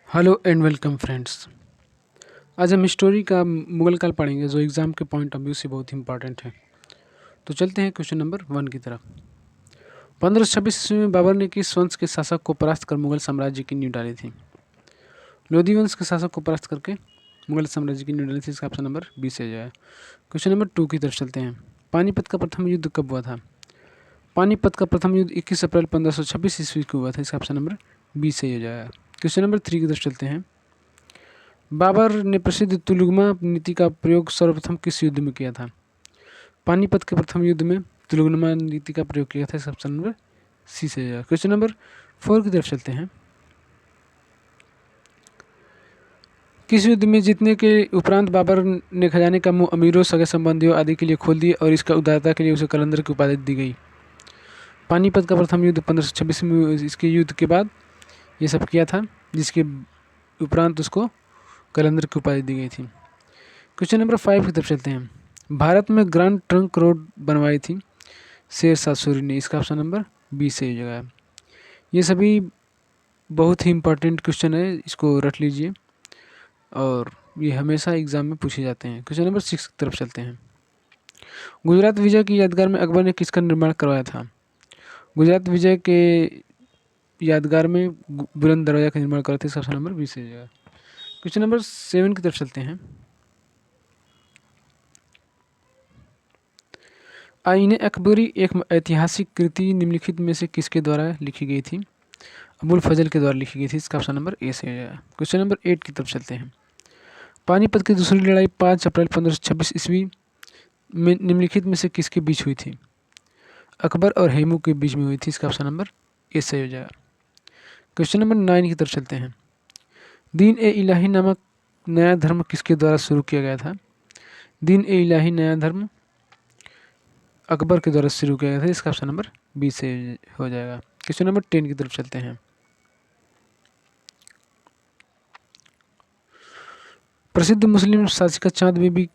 Hello and welcome friends. आज हम history का मुगल काल पढ़ेंगे जो एग्ज़ाम के पॉइंट ऑफ व्यू से बहुत ही इंपॉर्टेंट है। तो चलते हैं क्वेश्चन नंबर 1 की तरफ। 1526 ईस्वी में बाबर ने किस वंश के शासक को परास्त कर मुगल साम्राज्य की नींव डाली थी? लोधी वंश के शासक को परास्त करके मुगल साम्राज्य की नींव डाली थी। इसका ऑप्शन नंबर 20 है जाए। क्वेश्चन नंबर 2 की तरफ चलते हैं। पानीपत का प्रथम युद्ध कब हुआ था? पानीपत का प्रथम युद्ध 21 अप्रैल 1526 ईस्वी को हुआ था। इसका ऑप्शन नंबर 20 सही हो जाएगा। क्वेश्चन नंबर 3 की तरफ चलते हैं। बाबर ने प्रसिद्ध तुलुगमा नीति का प्रयोग सर्वप्रथम किस युद्ध में किया था? पानीपत के प्रथम युद्ध में तुलुगमा नीति का प्रयोग किया था। ऑप्शन नंबर सी से जाएगा। क्वेश्चन नंबर 4 की तरफ चलते हैं। किस युद्ध में जीतने के उपरांत बाबर ने खजाने का मुंह अमीरों सगे संबंधियों आदि के लिए खोल दिया और इसका उदारता के लिए उसे कलंदर की उपाधि दी गई? पानीपत का प्रथम युद्ध 1526 में। इसके युद्ध के बाद ये सब किया था, जिसके उपरांत उसको कलंदर की उपाधि दी गई थी। क्वेश्चन नंबर 5 की तरफ चलते हैं। भारत में ग्रांड ट्रंक रोड बनवाई थी शेरशाह सूरी ने। इसका ऑप्शन नंबर 20 सही जगह है। ये सभी बहुत ही इंपॉर्टेंट क्वेश्चन है, इसको रट लीजिए और ये हमेशा एग्जाम में पूछे जाते हैं। क्वेश्चन नंबर 6 की तरफ चलते हैं। गुजरात विजय की यादगार में अकबर ने किसका निर्माण करवाया था? गुजरात विजय के यादगार में बुलंद दरवाजा का निर्माण करवाया था। इसका ऑप्शन नंबर 20 सही जगह। क्वेश्चन नंबर 7 की तरफ चलते हैं। आईन अकबरी एक ऐतिहासिक कृति निम्नलिखित में से किसके द्वारा लिखी गई थी? अबुल फजल के द्वारा लिखी गई थी। इसका ऑप्शन नंबर ए से है। क्वेश्चन नंबर 8 की तरफ चलते हैं। पानीपत की दूसरी लड़ाई 5 अप्रैल 1526 ईस्वी में निम्नलिखित में से किसके बीच हुई थी? अकबर और हेमू के बीच में हुई थी। इसका ऑप्शन नंबर ए सही हो जाएगा। क्वेश्चन नंबर 9 की तरफ चलते हैं। दीन ए इलाही नामक नया धर्म किसके द्वारा शुरू किया गया था? दीन ए इलाही नया धर्म अकबर के द्वारा शुरू किया गया था। इसका ऑप्शन नंबर 20 से हो जाएगा। क्वेश्चन नंबर 10 की तरफ चलते हैं। प्रसिद्ध मुस्लिम शासिका चांद बीबी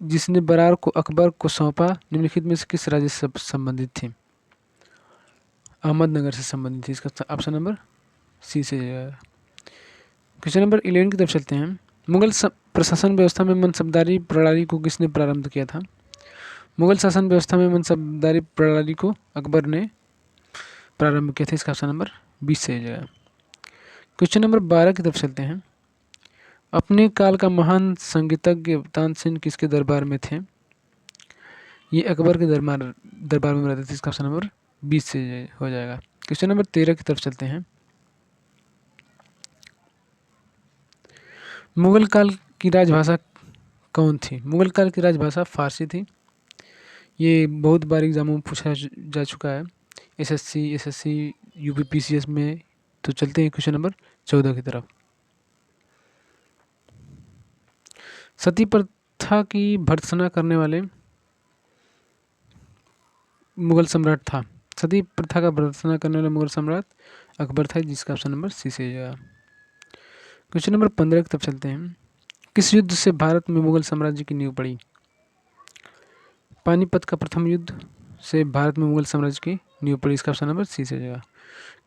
जिसने बरार को अकबर को सौंपा निम्नलिखित में से किस राज्य से संबंधित थी? अहमदनगर से संबंधित थी। इसका ऑप्शन नंबर सी से जाएगा। क्वेश्चन नंबर 11 की तरफ चलते हैं। मुगल प्रशासन व्यवस्था में मनसबदारी प्रणाली को किसने प्रारंभ किया था? मुगल शासन व्यवस्था में मनसबदारी प्रणाली को अकबर ने प्रारंभ किया था। इसका ऑप्शन नंबर 20 सही जगह। क्वेश्चन नंबर 12 की तरफ चलते हैं। अपने काल का महान संगीतज्ञ तानसेन किसके दरबार में थे? ये अकबर के दरबार में रहते थे। इसका ऑप्शन नंबर 20 से हो जाएगा। क्वेश्चन नंबर 13 की तरफ चलते हैं। मुगल काल की राजभाषा कौन थी? मुगल काल की राजभाषा फारसी थी। ये बहुत बार एग्जामों में पूछा जा चुका है, एसएससी, यूपी पीसीएस में। तो चलते हैं क्वेश्चन नंबर 14 की तरफ। सती प्रथा की भर्त्सना करने वाले मुगल सम्राट था। सती प्रथा का भर्त्सना करने वाला मुगल सम्राट अकबर था, जिसका ऑप्शन नंबर सी से जाएगा। क्वेश्चन नंबर 15 की तरफ चलते हैं। किस युद्ध से भारत में मुगल साम्राज्य की नींव पड़ी? पानीपत का प्रथम युद्ध से भारत में मुगल साम्राज्य की नींव पड़ी। इसका ऑप्शन नंबर सी से जाएगा।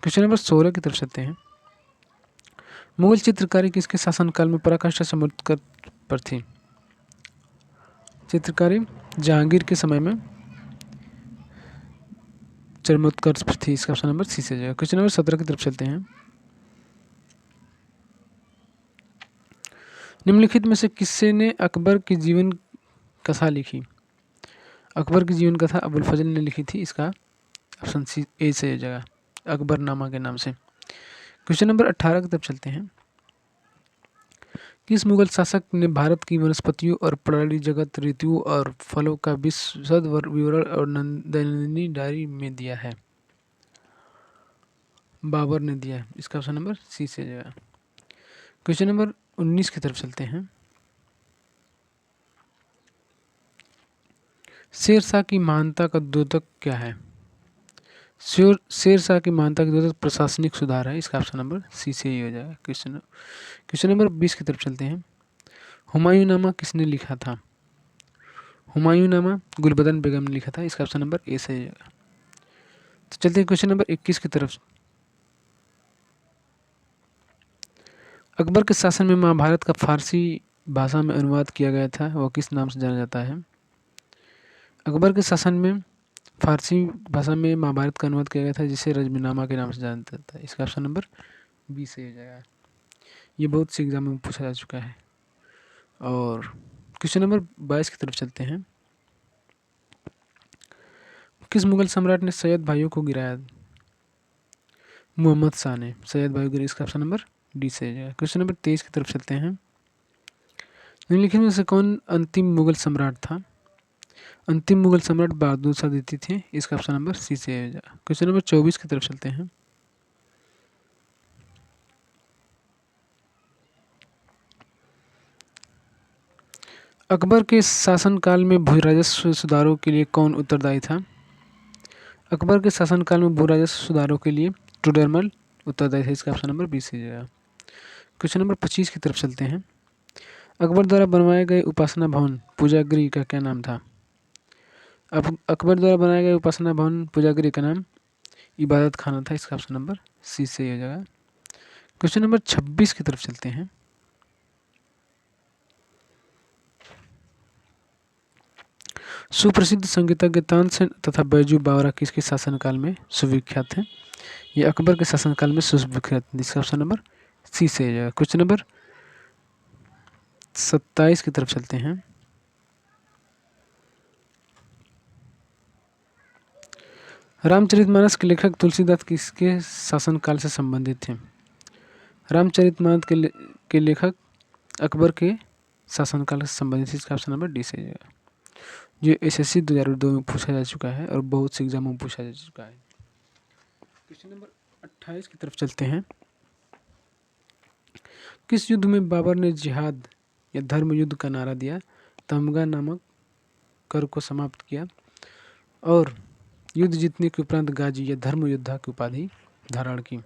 क्वेश्चन नंबर 16 की तरफ चलते हैं। मुगल चित्रकारी किसके शासनकाल में पराकाष्ठा समुद्र पर थी? चित्रकारी जहांगीर के समय में चरमोत्कर्ष पर थी। इसका ऑप्शन नंबर सी से जाएगा। क्वेश्चन नंबर 17 की तरफ चलते हैं। निम्नलिखित में से किससे ने अकबर की जीवन कथा लिखी? अकबर की जीवन कथा अबुल फजल ने लिखी थी। इसका ऑप्शन सी ए से जाएगा, अकबरनामा के नाम से। क्वेश्चन नंबर 18 की तरफ चलते हैं। किस मुगल शासक ने भारत की वनस्पतियों और प्राणी जगत, ऋतुओं और फलों का विशद विवरण और दैनिक डायरी में दिया है? बाबर ने दिया है। इसका ऑप्शन नंबर सी से जाएगा। क्वेश्चन नंबर 19 की तरफ चलते हैं। शेरशाह की महानता का द्योतक क्या है? शेरशाह की महानता का द्योतक प्रशासनिक सुधार है। इसका ऑप्शन नंबर सी से ही हो जाएगा। क्वेश्चन नंबर 20 की तरफ चलते हैं। हुमायूंनामा किसने लिखा था? हुमायूंनामा गुलबदन बेगम ने लिखा था। इसका ऑप्शन नंबर ए से जाएगा। तो चलते हैं क्वेश्चन नंबर 21 की तरफ। अकबर के शासन में महाभारत का फारसी भाषा में अनुवाद किया गया था, वह किस नाम से जाना जाता है? अकबर के शासन में फारसी भाषा में महाभारत का अनुवाद किया गया था, जिसे रजनीनामा के नाम से जाना जाता है। इसका ऑप्शन नंबर बी सही हो जाएगा। ये बहुत से एग्जाम में पूछा जा चुका है। और क्वेश्चन नंबर 22 की तरफ चलते हैं। किस मुगल सम्राट ने सैयद भाइयों को गिराया? मोहम्मद शाह ने सैयद भाइयों को गिराया। इसका ऑप्शन नंबर डी से हो जाएगा। क्वेश्चन नंबर 23 की तरफ चलते हैं। निम्नलिखित में से कौन अंतिम मुगल सम्राट था? अंतिम मुगल सम्राट बहादुर शाह द्वितीय थे। इसका ऑप्शन नंबर सी से हो जाएगा। क्वेश्चन नंबर 24 की तरफ चलते हैं। अकबर के शासनकाल में भू राजस्व सुधारों के लिए कौन उत्तरदायी था? अकबर के शासनकाल में भू राजस्व सुधारों के लिए टोडरमल उत्तरदायी था। इसका ऑप्शन नंबर बी से हो जाएगा। क्वेश्चन नंबर 25 की तरफ चलते हैं। अकबर द्वारा बनवाए गए उपासना भवन पूजा गृह का क्या नाम था? अब अकबर द्वारा बनाए गए उपासना भवन पूजा गृह का नाम इबादत खाना था। इसका ऑप्शन नंबर सी से हो जाएगा। क्वेश्चन नंबर 26 की तरफ चलते हैं। सुप्रसिद्ध संगीतज्ञ तानसेन तथा बैजू बावरा किसके शासनकाल में सुविख्यात हैं? ये अकबर के शासनकाल में सुविख्यात। इसका ऑप्शन नंबर सी से हो जाएगा। क्वेश्चन नंबर 27 की तरफ चलते हैं। रामचरितमानस के लेखक तुलसीदास किसके शासनकाल से संबंधित थे? रामचरितमानस के लेखक अकबर के शासनकाल से संबंधित। इसका ऑप्शन नंबर डी से हो जाएगा। जो एसएससी 2002 में पूछा जा चुका है और बहुत से एग्जामों में पूछा जा चुका है। क्वेश्चन नंबर 28 की तरफ चलते हैं। किस युद्ध में बाबर ने जिहाद या धर्म युद्ध का नारा दिया, तमगा नामक कर को समाप्त किया और युद्ध जीतने के उपरांत गाजी या धर्म योद्धा की उपाधि धारण की?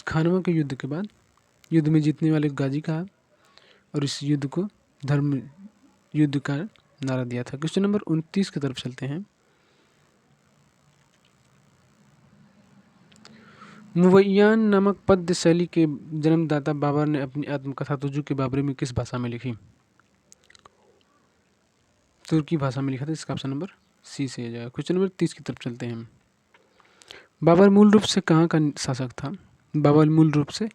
खानवा के युद्ध के बाद युद्ध में जीतने वाले गाजी कहा और इस युद्ध को धर्म युद्ध का नारा दिया था। क्वेश्चन नंबर 29 की तरफ चलते हैं। मुवैयान नामक पद्य शैली के जन्मदाता बाबर ने अपनी आत्मकथा तुजू के बाबरे में किस भाषा में लिखी? तुर्की भाषा में लिखा था। इसका ऑप्शन नंबर सी से हो जाएगा। क्वेश्चन नंबर 30 की तरफ चलते हैं। बाबर मूल रूप से कहाँ का शासक था? बाबर मूल रूप से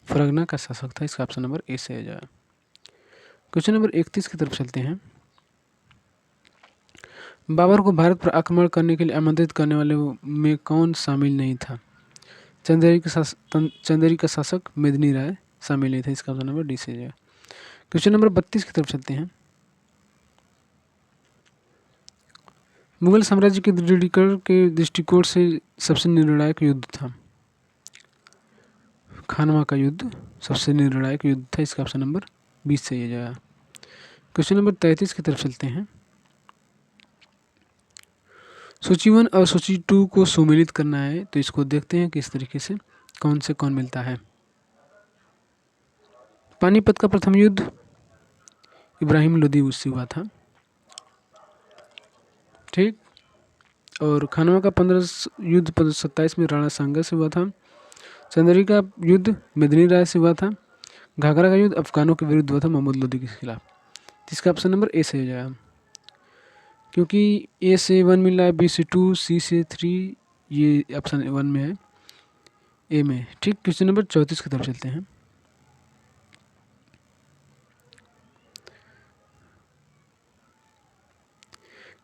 फरगना का शासक था। इसका ऑप्शन नंबर ए से हो जाएगा। क्वेश्चन नंबर 31 की तरफ चलते हैं। बाबर को भारत पर आक्रमण करने के लिए आमंत्रित करने वाले में कौन शामिल नहीं था? चंदेरी का शासक मेदिनी राय शामिल नहीं था। इसका ऑप्शन नंबर डी से हो जाएगा। क्वेश्चन नंबर 32 की तरफ चलते हैं। मुगल साम्राज्य के दृढ़ीकरण के दृष्टिकोण से सबसे निर्णायक युद्ध था। खानवा का युद्ध सबसे निर्णायक युद्ध था। इसका ऑप्शन नंबर 20 सही हो जाएगा। क्वेश्चन नंबर 33 की तरफ चलते हैं। सूची 1 और सूची 2 को सुमेलित करना है, तो इसको देखते हैं किस तरीके से कौन मिलता है। पानीपत का प्रथम युद्ध इब्राहिम लोदी उससे हुआ था, ठीक। और खानवा का 15 युद्ध 27 में राणा सांगा से हुआ था। चंदेरी का युद्ध मेदिनी राय से हुआ था। घाघरा का युद्ध अफगानों के विरुद्ध हुआ था मोहम्मद लोदी के खिलाफ। इसका ऑप्शन नंबर ए से हो जाएगा, क्योंकि ए से 1 मिल रहा है, बी से 2, सी से 3, ये ऑप्शन 1 में है, ए में, ठीक। क्वेश्चन नंबर 34 की तरफ चलते हैं।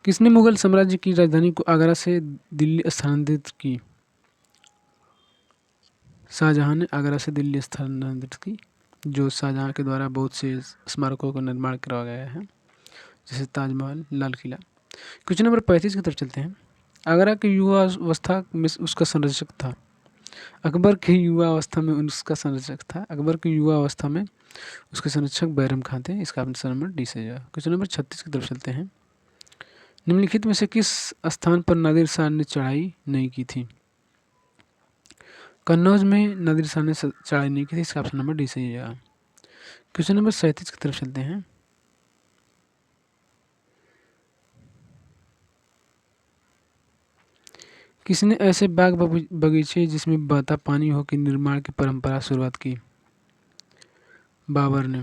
किसने मुगल साम्राज्य की राजधानी को आगरा से दिल्ली स्थानांतरित की? शाहजहां ने आगरा से दिल्ली स्थानांतरित की, जो शाहजहां के द्वारा बहुत से स्मारकों का निर्माण करवाया गया है, जैसे ताजमहल, लाल किला। क्वेश्चन नंबर 35 की तरफ चलते हैं। आगरा की युवा अवस्था में उसका संरक्षक था। अकबर की युवा अवस्था में उसका संरक्षक था। अकबर की युवा अवस्था में उसके संरक्षक बैरम खां थे। इसका ऑप्शन नंबर डी से जाएगा। क्वेश्चन नंबर 36 की तरफ चलते हैं। निम्नलिखित में से किस स्थान पर नादिर शाह ने चढ़ाई नहीं की थी? कन्नौज में नादिर शाह ने चढ़ाई नहीं की थी। इसका ऑप्शन नंबर डी से जाएगा। क्वेश्चन नंबर 37 की तरफ चलते हैं। किसने ऐसे बाग बगीचे जिसमें बहता पानी हो के निर्माण की परंपरा शुरुआत की? बाबर ने।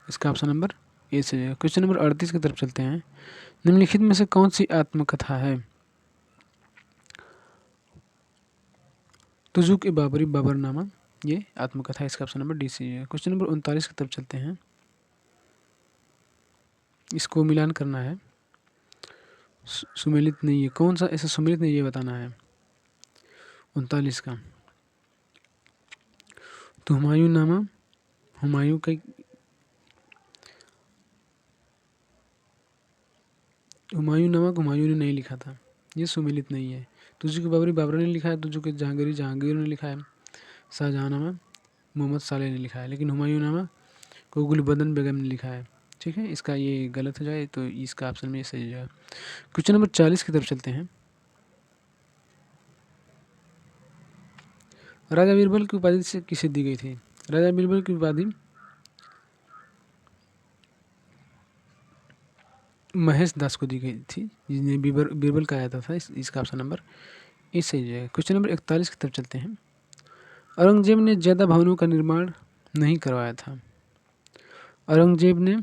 इसका ऑप्शन नंबर ए से है। क्वेश्चन नंबर 38 की तरफ चलते हैं। निम्नलिखित में से कौन सी आत्मकथा है? तुजुक ए बाबरी बाबरनामा, ये आत्मकथा है। इसका ऑप्शन नंबर डी से है। क्वेश्चन नंबर 39 की तरफ चलते हैं। इसको मिलान करना है। सुमेलित नहीं है, कौन सा ऐसा सुमेलित नहीं, ये बताना है। 39 का, तो हुमायूं नामा, हुमायूं का, हुमायूं नामा को हुमायूं ने नहीं लिखा था, ये सुमेलित नहीं है। तुझे के बाबरी बाबर ने लिखा है, तुझे के जहांगीरी जहांगीर ने लिखा है, शाहजहांनामा मोहम्मद सालेह ने लिखा है, लेकिन हुमायूं नामा को गुलबदन बेगम ने लिखा है। ठीक है, इसका ये गलत हो जाए तो इसका ऑप्शन में सही हो जाए। क्वेश्चन नंबर 40 की तरफ चलते हैं। राजा बीरबल की उपाधि से किसे दी गई थी? राजा बीरबल की उपाधि महेश दास को दी गई थी, जिन्हें बीरबल कहा जाता था। इसका ऑप्शन नंबर ए सही है। क्वेश्चन नंबर 41 की तरफ चलते हैं। औरंगजेब ने ज़्यादा भवनों का निर्माण नहीं करवाया था। औरंगजेब ने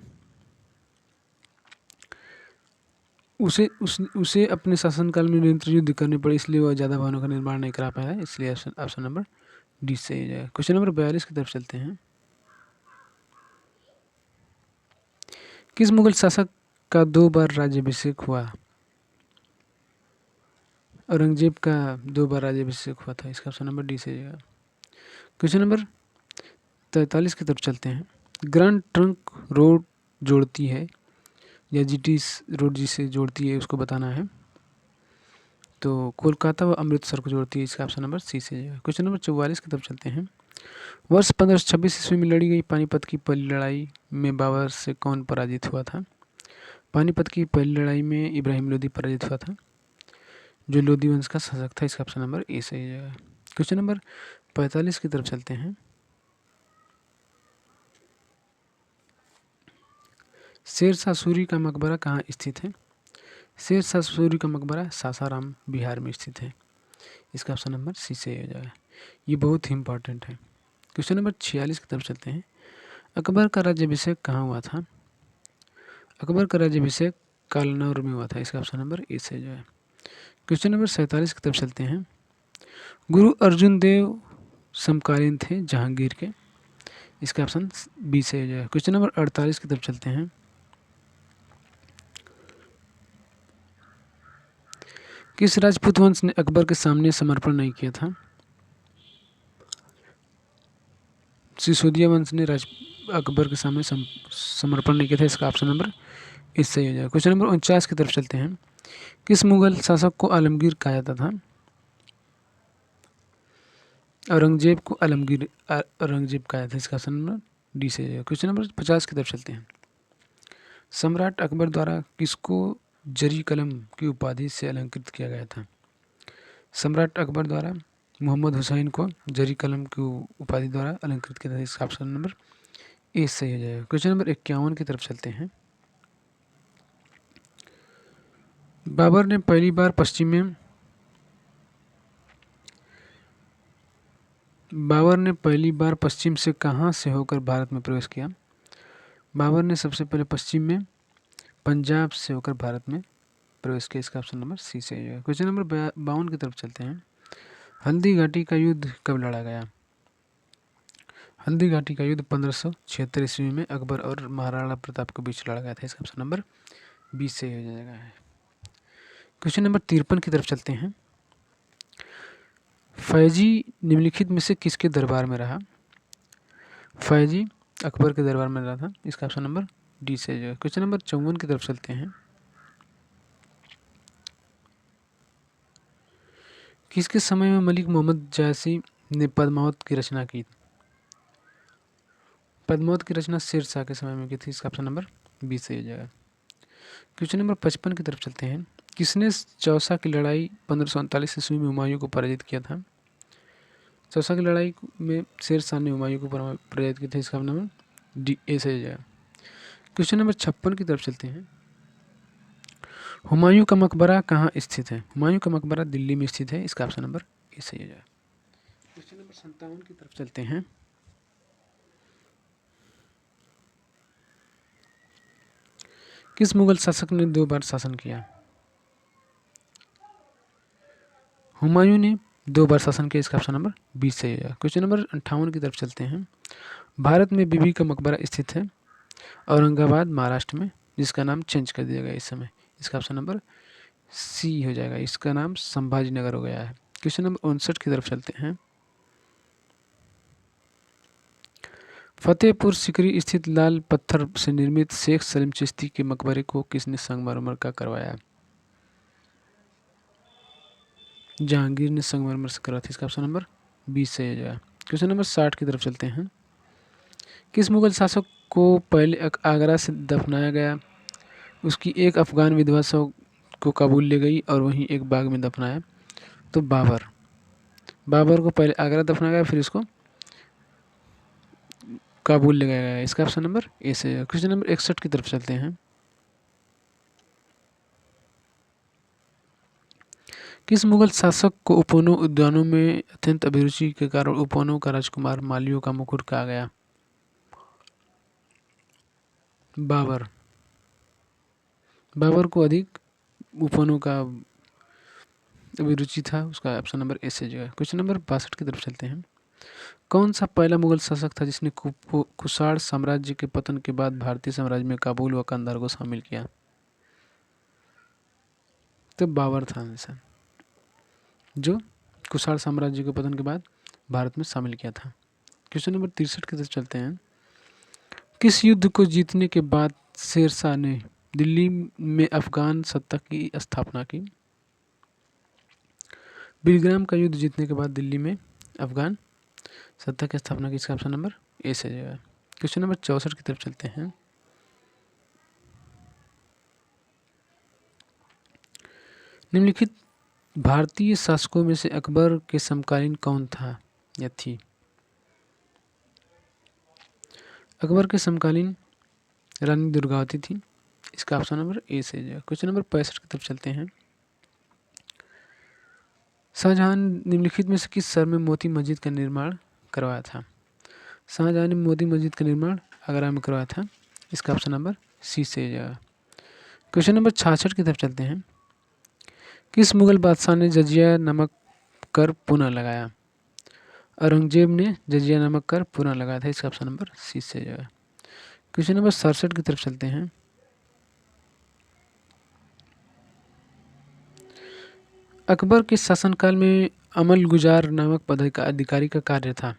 उसे अपने शासनकाल में निरंतर युद्ध करने पड़े, इसलिए वह ज़्यादा भवनों का निर्माण नहीं करा पाया, इसलिए ऑप्शन नंबर डी सही हो जाएगा। क्वेश्चन नंबर 42 की तरफ चलते हैं। किस मुगल शासक का 2 बार राज्याभिषेक हुआ? औरंगजेब का 2 बार राज्याभिषेक हुआ था, इसका ऑप्शन नंबर डी सही होगा। क्वेश्चन नंबर 43 की तरफ चलते हैं। ग्रैंड ट्रंक रोड जोड़ती है या जीटी रोड जिसे जोड़ती है उसको बताना है। तो कोलकाता व अमृतसर को जोड़ती है, इसका ऑप्शन नंबर सी से जाएगा। क्वेश्चन नंबर 44 की तरफ चलते हैं। वर्ष 1526 ईस्वी में लड़ी गई पानीपत की पहली लड़ाई में बाबर से कौन पराजित हुआ था? पानीपत की पहली लड़ाई में इब्राहिम लोदी पराजित हुआ था, जो लोदी वंश का शासक था। इसका ऑप्शन नंबर ए सही जाएगा। क्वेश्चन नंबर 45 की तरफ चलते हैं। शेरशाह सूरी का मकबरा कहाँ स्थित है? शेरशाह सूरी का मकबरा सासाराम बिहार में स्थित है, इसका ऑप्शन नंबर सी से हो जाएगा। ये बहुत ही इंपॉर्टेंट है। क्वेश्चन नंबर 46 की तरफ चलते हैं। अकबर का राज्याभिषेक कहाँ हुआ था? अकबर का राज्याभिषेक कालनौर में हुआ था, इसका ऑप्शन नंबर ए से जो है। क्वेश्चन नंबर 47 की तरफ चलते हैं। गुरु अर्जुन देव समकालीन थे जहांगीर के, इसका ऑप्शन बी से हो जाएगा। क्वेश्चन नंबर 48 की तरफ चलते हैं। किस राजपूत वंश ने अकबर के सामने समर्पण नहीं किया था? सिसोदिया वंश ने अकबर के सामने समर्पण नहीं किया था, इसका ऑप्शन नंबर इस सही हो जाएगा। क्वेश्चन नंबर 49 की तरफ चलते हैं। किस मुगल शासक को आलमगीर कहा जाता था? औरंगजेब को औरंगजेब कहा जाता है, इसका ऑप्शन नंबर डी से हो जाएगा। क्वेश्चन नंबर 50 की तरफ चलते हैं। सम्राट अकबर द्वारा किसको जरी कलम की उपाधि से अलंकृत किया गया था? सम्राट अकबर द्वारा मोहम्मद हुसैन को जरी कलम की उपाधि द्वारा अलंकृत किया था, इसका ऑप्शन नंबर ए सही हो जाएगा। क्वेश्चन नंबर 51 की तरफ चलते हैं। बाबर ने पहली बार पश्चिम से कहाँ से होकर भारत में प्रवेश किया? बाबर ने सबसे पहले पश्चिम में पंजाब से होकर भारत में प्रवेश किया, इसका ऑप्शन नंबर सी से हो जाएगा। क्वेश्चन नंबर 52 की तरफ चलते हैं। हल्दी घाटी का युद्ध कब लड़ा गया? हल्दी घाटी का युद्ध 1576 ईस्वी में अकबर और महाराणा प्रताप के बीच लड़ा गया था, इसका ऑप्शन नंबर 20 से हो जाएगा। क्वेश्चन नंबर 53 की तरफ चलते हैं। फैजी निम्नलिखित में से किसके दरबार में रहा? फैजी अकबर के दरबार में रहा था, इसका ऑप्शन नंबर डी से हो जाएगा। क्वेश्चन नंबर 54 की तरफ चलते हैं। किसके समय में मलिक मोहम्मद जायसी ने पद्मावत की रचना की? पद्मावत की रचना शेरशाह के समय में की थी, इसका ऑप्शन नंबर 20 से हो जाएगा। क्वेश्चन नंबर 55 की तरफ चलते हैं। किसने चौसा की लड़ाई 1539 ईस्वी में हुमायूं को पराजित किया था? चौसा की लड़ाई में शेरशाह ने हुमायूं को पराजित किया था, इसका नंबर डी ए से हो जाएगा। क्वेश्चन नंबर 56 की तरफ चलते हैं। हुमायूं का मकबरा कहाँ स्थित है? हुमायूं का मकबरा दिल्ली में स्थित है। इसका ऑप्शन नंबर ए सही हो जाएगा। क्वेश्चन नंबर 57 की तरफ चलते हैं। किस मुगल शासक ने 2 बार शासन किया? हुमायूं ने 2 बार शासन किया। इसका ऑप्शन नंबर 20 सही हो जाएगा। क्वेश्चन नंबर 58 की तरफ चलते हैं। भारत में बीबी का मकबरा स्थित है औरंगाबाद महाराष्ट्र में, जिसका नाम चेंज कर दिया गया इस समय। इसका ऑप्शन नंबर सी हो जाएगा। इसका नाम संभाजी नगर हो गया है। क्वेश्चन नंबर 59 की तरफ चलते हैं। फतेहपुर सिकरी स्थित लाल पत्थर से निर्मित शेख सलीम चिश्ती के मकबरे को किसने संगमरमर का करवाया? जहांगीर ने संगमरमर से करवाया था। इसका ऑप्शन नंबर 20 सही हो जाएगा। क्वेश्चन नंबर 60 की तरफ चलते हैं। किस मुगल शासक को पहले आगरा से दफनाया गया? उसकी एक अफगान विधवा को काबुल ले गई और वहीं एक बाग में दफनाया। तो बाबर को पहले आगरा दफनाया गया, फिर इसको काबुल ले गया गया। इसका ऑप्शन नंबर ए से। क्वेश्चन नंबर 61 की तरफ चलते हैं। किस मुगल शासक को उपवनों उद्यानों में अत्यंत अभिरुचि के कारण उपवनों का राजकुमार मालियों का मुकुट कहा गया? बाबर को अधिक उपवनों का अभिरुचि था। उसका ऑप्शन नंबर ए से जो है। क्वेश्चन नंबर 62 की तरफ चलते हैं। कौन सा पहला मुगल शासक था जिसने कुषाण साम्राज्य के पतन के बाद भारतीय साम्राज्य में काबुल व कंधार को शामिल किया? तो बाबर था इंसान जो कुषाण साम्राज्य के पतन के बाद भारत में शामिल किया था। क्वेश्चन नंबर 63 की तरफ चलते हैं। किस युद्ध को जीतने के बाद शेरशाह ने दिल्ली में अफगान सत्ता की स्थापना की? बिलग्राम का युद्ध जीतने के बाद दिल्ली में अफगान सत्ता की स्थापना की। इसका ऑप्शन नंबर ए से जाएगा। क्वेश्चन नंबर 64 की तरफ चलते हैं। निम्नलिखित भारतीय शासकों में से अकबर के समकालीन कौन था या थी? अकबर के समकालीन रानी दुर्गावती थी। इसका ऑप्शन नंबर ए से जाएगा। क्वेश्चन नंबर 65 की तरफ चलते हैं। शाहजहां निम्नलिखित में से किस शहर में मोती मस्जिद का निर्माण करवाया था? शाहजहां ने मोती मस्जिद का निर्माण आगरा में करवाया था। इसका ऑप्शन नंबर सी से जाएगा। क्वेश्चन नंबर 66 की तरफ चलते हैं। किस मुगल बादशाह ने जजिया नमक कर पुनः लगाया? औरंगजेब ने जजिया नमक कर पुनः लगाया था। इसका ऑप्शन नंबर सी से जाएगा। क्वेश्चन नंबर 67 की तरफ चलते हैं। अकबर के शासनकाल में अमल गुजार नामक अधिकारी का कार्य था।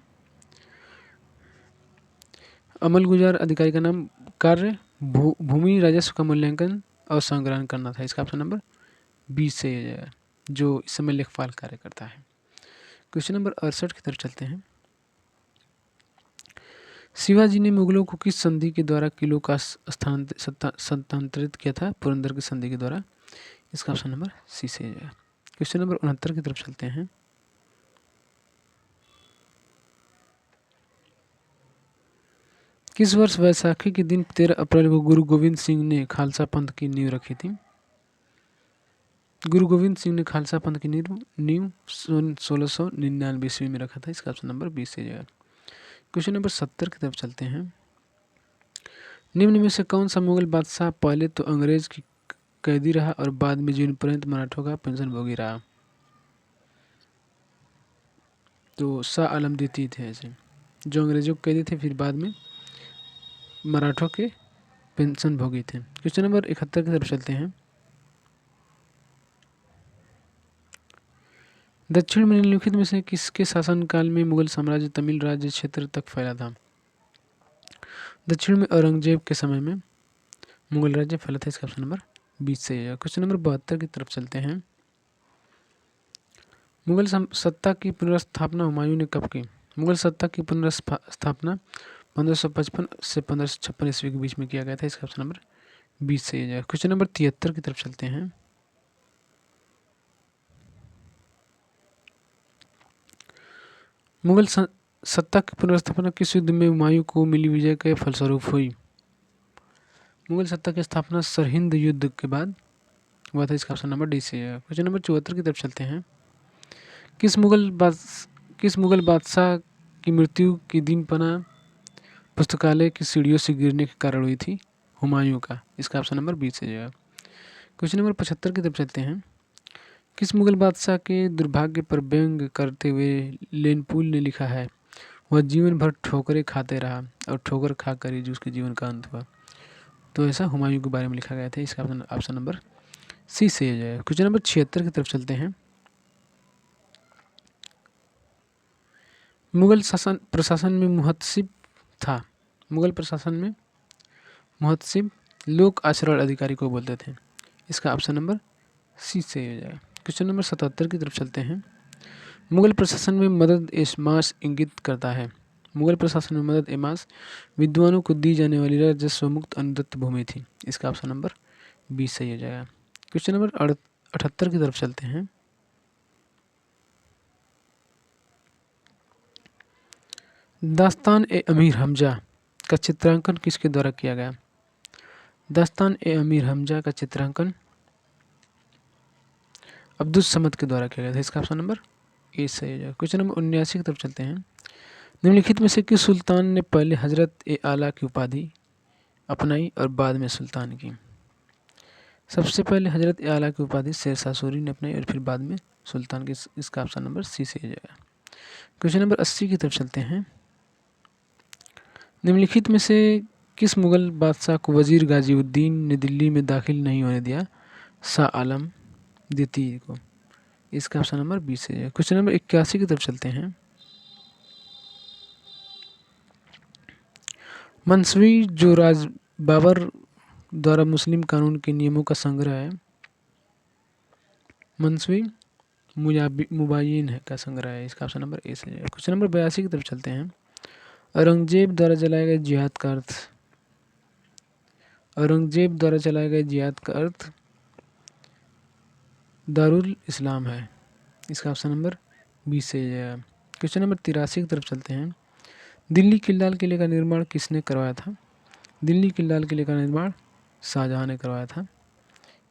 अमल गुजार अधिकारी का नाम कार्य भूमि राजस्व का मूल्यांकन और संग्रहण करना था। इसका ऑप्शन नंबर 20 से हो जाएगा, जो इस समय लेखपाल कार्य करता है। क्वेश्चन नंबर 68 की तरफ चलते हैं। शिवाजी ने मुगलों को किस संधि के द्वारा किलों का स्थानांतरित किया था? पुरंदर की संधि के द्वारा। इसका ऑप्शन नंबर सी से हो जाएगा। क्वेश्चन नंबर 69 की तरफ चलते हैं। किस वर्ष वैसाखी के दिन 13 अप्रैल को गुरु गोविंद सिंह ने खालसा पंथ की नींव रखी थी? गुरु गोविंद सिंह ने खालसा पंथ की नींव 1699 ईस्वी में रखा था। इसका ऑप्शन नंबर 20 से जाएगा। क्वेश्चन नंबर 70 की तरफ चलते हैं। निम्न में से कौन सा मुगल बादशाह पहले तो अंग्रेज की कैदी रहा और बाद में जीवन पर्यंत मराठों का पेंशन भोगी रहा? तो शाह आलम द्वितीय थे ऐसे, जो अंग्रेजों के कैदी थे, फिर बाद में मराठों के पेंशन भोगी थे। क्वेश्चन नंबर 71 की तरफ चलते हैं। दक्षिण में निम्नलिखित में से किसके शासनकाल में मुगल साम्राज्य तमिल राज्य क्षेत्र तक फैला था? दक्षिण में औरंगजेब के समय में मुगल राज्य फैला था। इसका ऑप्शन नंबर 20 सही है। क्वेश्चन नंबर 72 की तरफ चलते हैं। मुगल सत्ता की पुनर्स्थापना हुमायूं ने कब की? मुगल सत्ता की पुनर्स्थापना 1555 से 1556 ईस्वी के बीच में किया गया था। इसका ऑप्शन नंबर 20 सही है। क्वेश्चन नंबर 73 की तरफ चलते हैं। मुगल सत्ता की पुनर्स्थापना किस युद्ध में हुमायूं को मिली विजय के फलस्वरूप हुई? मुगल सत्ता की स्थापना सरहिंद युद्ध के बाद हुआ था। इसका ऑप्शन नंबर डी सही है। क्वेश्चन नंबर 74 की तरफ चलते हैं। किस मुगल बादशाह की मृत्यु के दिन पना पुस्तकालय की सीढ़ियों से गिरने के कारण हुई थी? हुमायूं का। इसका ऑप्शन नंबर बी सही है। क्वेश्चन नंबर 75 की तरफ चलते हैं। किस मुगल बादशाह के दुर्भाग्य पर व्यंग करते हुए लेनपुल ने लिखा है, वह जीवन भर ठोकरें खाते रहा और ठोकर खाकर ही उसके जीवन का अंत हुआ? तो ऐसा हुमायूं के बारे में लिखा गया था। इसका ऑप्शन नंबर सी सही हो जाएगा। क्वेश्चन नंबर 76 की तरफ चलते हैं। मुगल प्रशासन में मुहतसिब था। मुगल प्रशासन में मुहतसिब लोक आचरण अधिकारी को बोलते थे। इसका ऑप्शन नंबर सी सही हो जाएगा। क्वेश्चन नंबर 77 की तरफ चलते हैं। मुगल प्रशासन में मदद ए मास इंगित करता है। मुगल प्रशासन में मदद ए मास विद्वानों को दी जाने वाली राजस्व मुक्त अनुदत्त भूमि थी। इसका ऑप्शन नंबर बी सही हो जाएगा। क्वेश्चन नंबर 78 की तरफ चलते हैं। दास्तान ए अमीर हमजा का चित्रांकन किसके द्वारा किया गया? दास्तान ए अमीर हमजा का चित्रांकन अब्दुल समद के द्वारा किया गया था। इसका ऑप्शन नंबर ए सही हो जाएगा। क्वेश्चन नंबर 79 की तरफ चलते हैं। निम्नलिखित में से किस सुल्तान ने पहले हजरत ए आला की उपाधि अपनाई और बाद में सुल्तान की? सबसे पहले हजरत ए आला की उपाधि शेरशाह सूरी ने अपनाई और फिर बाद में सुल्तान की। इसका ऑप्शन नंबर सी से हो जाएगा। क्वेश्चन नंबर 80 की तरफ चलते हैं। निम्नलिखित में से किस मुगल बादशाह को वजीर गाजीउद्दीन ने दिल्ली में दाखिल नहीं होने दिया? शाह आलम द्वितीय को। इसका ऑप्शन नंबर बी से है। क्वेश्चन नंबर 81 की तरफ चलते हैं। मंसवी जो राज बाबर द्वारा मुस्लिम कानून के नियमों का संग्रह है। मंसवी मुबायिन है का संग्रह है। इसका ऑप्शन नंबर ए से है। क्वेश्चन नंबर 82 की तरफ चलते हैं। औरंगजेब द्वारा चलाए गए जिहाद का अर्थ। औरंगजेब द्वारा चलाए गए जिहाद का अर्थ दारुल इस्लाम है। इसका ऑप्शन नंबर बी से है। क्वेश्चन नंबर 83 की तरफ चलते हैं। दिल्ली की लाल किले का निर्माण किसने करवाया था? दिल्ली की लाल किले का निर्माण शाहजहां ने करवाया था।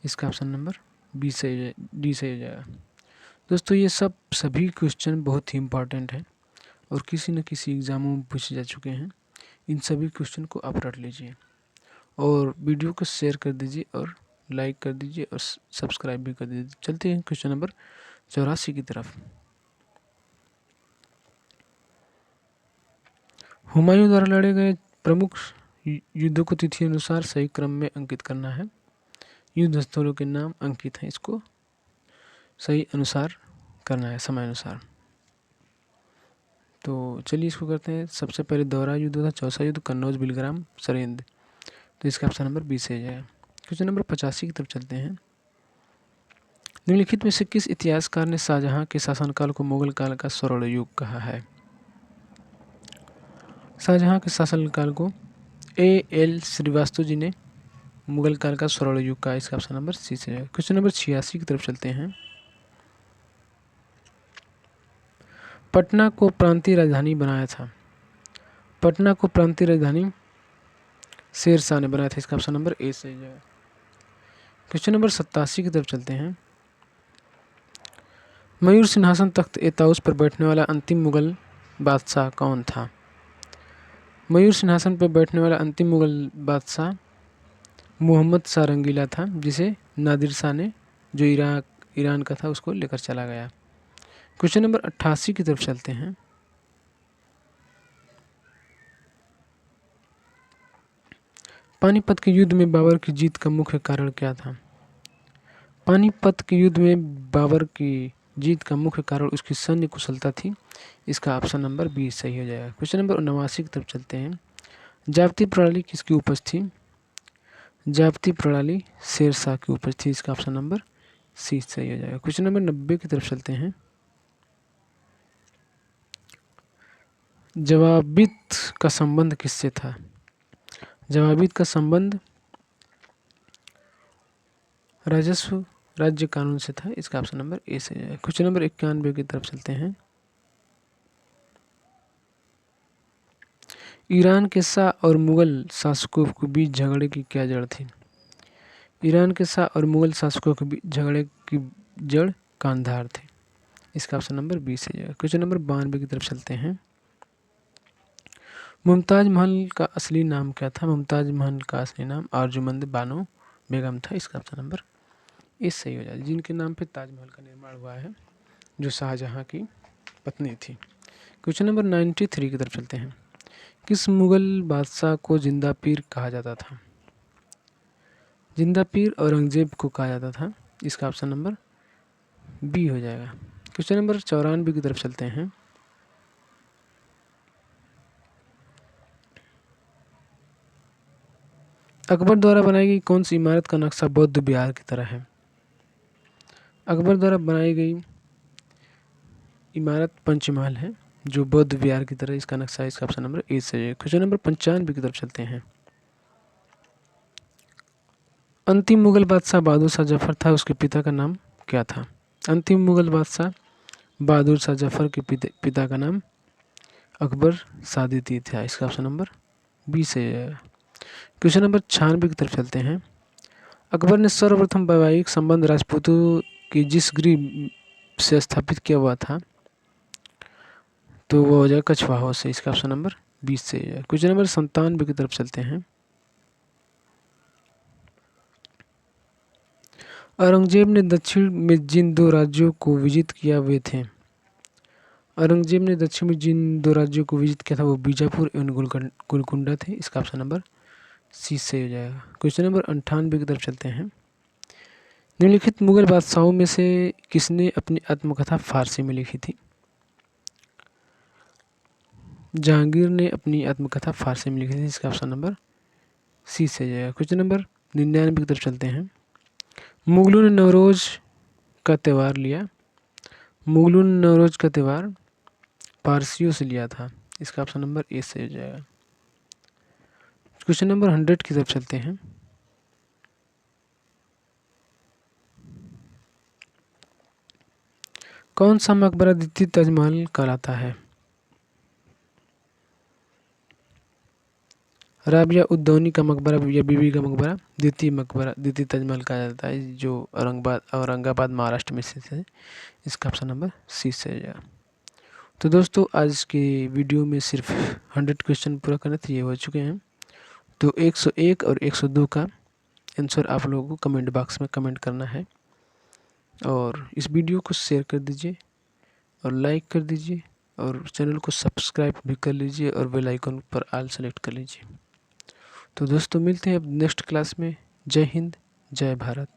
इसका ऑप्शन नंबर बी से डी से हो जाएगा। दोस्तों ये सभी क्वेश्चन बहुत ही इम्पॉर्टेंट हैं और किसी न किसी एग्ज़ामों में पूछे जा चुके हैं। इन सभी क्वेश्चन को आप रट लीजिए और वीडियो को शेयर कर दीजिए और लाइक कर दीजिए और सब्सक्राइब भी कर दीजिए। चलते हैं क्वेश्चन नंबर 84 की तरफ। हुमायूं द्वारा लड़े गए प्रमुख युद्धों को तिथि अनुसार सही क्रम में अंकित करना है। युद्ध स्थलों के नाम अंकित हैं, इसको सही अनुसार करना है, समय अनुसार। तो चलिए इसको करते हैं। सबसे पहले दौरा युद्ध था, चौसा युद्ध, कन्नौज, बिलग्राम, सरेंद्र। तो इसका ऑप्शन नंबर बी से है। क्वेश्चन नंबर 85 की तरफ चलते हैं। निम्नलिखित में से किस इतिहासकार ने शाहजहां के शासनकाल को मुगल काल का स्वर्ण युग कहा है? शाहजहां के शासनकाल को A.L. श्रीवास्तव जी ने मुगल काल का स्वर्ण युग का। इसका ऑप्शन नंबर सी से है। क्वेश्चन नंबर 86 की तरफ चलते हैं। पटना को प्रांतीय राजधानी बनाया था। पटना को प्रांतीय राजधानी शेरशाह ने बनाया था। इसका ऑप्शन नंबर ए से है। क्वेश्चन नंबर 87 की तरफ चलते हैं। मयूर सिंहासन तख्त ए ताउस पर बैठने वाला अंतिम मुगल बादशाह कौन था? मयूर सिंहासन पर बैठने वाला अंतिम मुगल बादशाह मोहम्मद शाह रंगीला था, जिसे नादिर शाह ने, जो ईरान का था, उसको लेकर चला गया। क्वेश्चन नंबर 88 की तरफ चलते हैं। पानीपत के युद्ध में बाबर की जीत का मुख्य कारण क्या था? पानीपत के युद्ध में बाबर की जीत का मुख्य कारण उसकी सैन्य कुशलता थी। इसका ऑप्शन नंबर बी सही हो जाएगा। क्वेश्चन नंबर 89 की तरफ चलते हैं। जाप्ती प्रणाली किसकी उपज थी? जाप्ती प्रणाली शेरशाह की उपज थी। इसका ऑप्शन नंबर सी सही हो जाएगा। क्वेश्चन नंबर 90 की तरफ चलते हैं। जवाबित का संबंध किससे था? जवाबित का संबंध राजस्व राज्य कानून से था। इसका ऑप्शन नंबर ए से है। क्वेश्चन नंबर 91 की तरफ चलते हैं। ईरान के शाह और मुगल शासकों के बीच झगड़े की क्या जड़ थी? ईरान के शाह और मुगल शासकों के बीच झगड़े की जड़ कांधार थे। इसका ऑप्शन नंबर 20 है जाएगा। क्वेश्चन नंबर 92 की तरफ चलते हैं। मुमताज महल का असली नाम क्या था? मुमताज महल का असली नाम अर्जुमंद बानो बेगम था। इसका ऑप्शन नंबर ए सही हो जाएगा, जिनके नाम पे ताजमहल का निर्माण हुआ है, जो शाहजहां की पत्नी थी। क्वेश्चन नंबर 93 की तरफ चलते हैं। किस मुगल बादशाह को जिंदा पीर कहा जाता था? जिंदा पीर औरंगजेब को कहा जाता था। इसका ऑप्शन नंबर बी हो जाएगा। क्वेश्चन नंबर 94 की तरफ चलते हैं। अकबर द्वारा बनाई गई कौन सी इमारत का नक्शा बौद्ध विहार की तरह है? अकबर द्वारा बनाई गई इमारत पंचमहल है, जो बौद्ध विहार की तरह इसका नक्शा है। इसका ऑप्शन नंबर ए से है। क्वेश्चन नंबर 95 की तरफ चलते हैं। अंतिम मुगल बादशाह बहादुर शाह जफर था, उसके पिता का नाम क्या था? अंतिम मुगल बादशाह बहादुर शाह जफर के पिता का नाम अकबर सादिती था। इसका ऑप्शन नंबर बी से है। क्वेश्चन नंबर 96 की तरफ चलते हैं। अकबर ने सर्वप्रथम वैवाहिक संबंध राजपूतों की जिस गृह से स्थापित किया हुआ था, तो वो हो जाएगा कछवाहों से। इसका ऑप्शन नंबर 20 से है। क्वेश्चन नंबर 97 की तरफ चलते हैं। औरंगजेब ने दक्षिण में जिन दो राज्यों को विजित किया वे थे? औरंगजेब ने दक्षिण में जिन दो राज्यों को विजित किया था, वो बीजापुर एवं गोलकुंडा थे। इसका ऑप्शन नंबर सी से हो जाएगा। क्वेश्चन नंबर 98 की तरफ चलते हैं। निम्नलिखित मुगल बादशाहों में से किसने अपनी आत्मकथा फारसी में लिखी थी? जहांगीर ने अपनी आत्मकथा फारसी में लिखी थी। इसका ऑप्शन नंबर सी से हो जाएगा। क्वेश्चन नंबर 99 की तरफ चलते हैं। मुगलों ने नवरोज का त्यौहार लिया। मुगलों ने नवरोज का त्यौहार पारसियों से लिया था। इसका ऑप्शन नंबर ए से हो जाएगा। क्वेश्चन नंबर 100 की तरफ चलते हैं। कौन सा मकबरा द्वितीय ताजमहल कहलाता है? राबिया उद्दौनी का मकबरा या बीबी का मकबरा द्वितीय ताजमहल कहा जाता है, जो औरंगाबाद महाराष्ट्र में स्थित है। इसका ऑप्शन नंबर सी से हो जाएगा। तो दोस्तों, आज के वीडियो में सिर्फ 100 क्वेश्चन पूरा करने थे, ये हो चुके हैं। तो 101 और 102 का आंसर आप लोगों को कमेंट बॉक्स में कमेंट करना है, और इस वीडियो को शेयर कर दीजिए और लाइक कर दीजिए, और चैनल को सब्सक्राइब भी कर लीजिए, और बेल आइकन पर ऑल सेलेक्ट कर लीजिए। तो दोस्तों, मिलते हैं अब नेक्स्ट क्लास में। जय हिंद, जय भारत।